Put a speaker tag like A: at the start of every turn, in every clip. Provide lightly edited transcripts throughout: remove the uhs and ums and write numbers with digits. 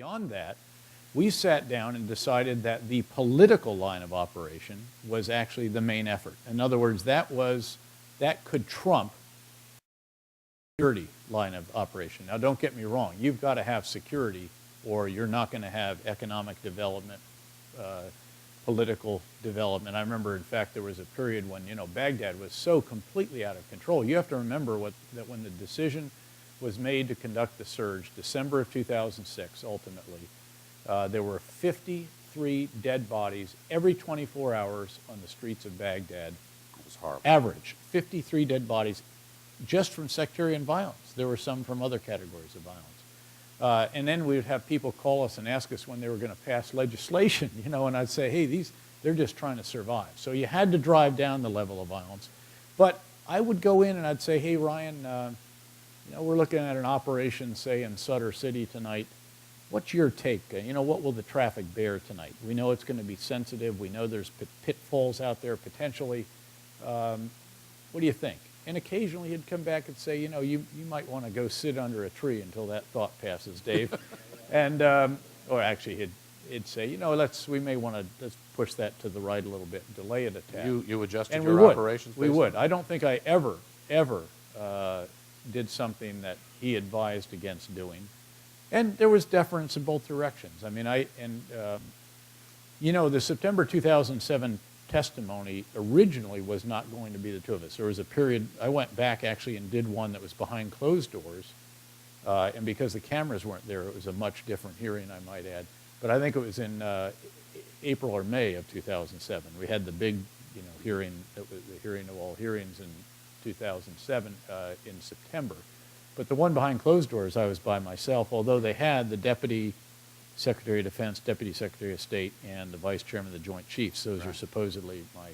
A: beyond that, we sat down and decided that the political line of operation was actually the main effort. In other words, that could trump the security line of operation. Now, don't get me wrong. You've got to have security or you're not going to have economic development, political development. I remember, in fact, there was a period when, Baghdad was so completely out of control. You have to remember that when the decision was made to conduct the surge, December of 2006, ultimately, there were 53 dead bodies every 24 hours on the streets of Baghdad.
B: It was horrible.
A: Average, 53 dead bodies just from sectarian violence. There were some from other categories of violence. And then we would have people call us and ask us when they were going to pass legislation, and I'd say, hey, they're just trying to survive. So you had to drive down the level of violence. But I would go in and I'd say, hey, Ryan, we're looking at an operation, say, in Sutter City tonight. What's your take? What will the traffic bear tonight? We know it's going to be sensitive. We know there's pitfalls out there potentially. What do you think? And occasionally he'd come back and say, you might want to go sit under a tree until that thought passes, Dave. And, or actually he'd say, let's push that to the right a little bit and delay it a tad.
B: You adjusted
A: and
B: your operations?
A: We would. I don't think I ever did something that he advised against doing. And there was deference in both directions. I mean, the September 2007 testimony originally was not going to be the two of us. There was a period, I went back actually and did one that was behind closed doors. And because the cameras weren't there, it was a much different hearing, I might add. But I think it was in April or May of 2007. We had the big, hearing, that was the hearing of all hearings in 2007 in September. But the one behind closed doors, I was by myself, although they had the Deputy Secretary of Defense, Deputy Secretary of State, and the Vice Chairman of the Joint Chiefs. Those are supposedly my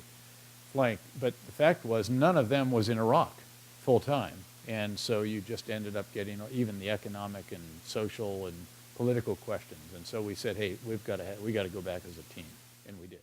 A: flank. But the fact was, none of them was in Iraq full time. And so you just ended up getting even the economic and social and political questions. And so we said, hey, we got to go back as a team. And we did.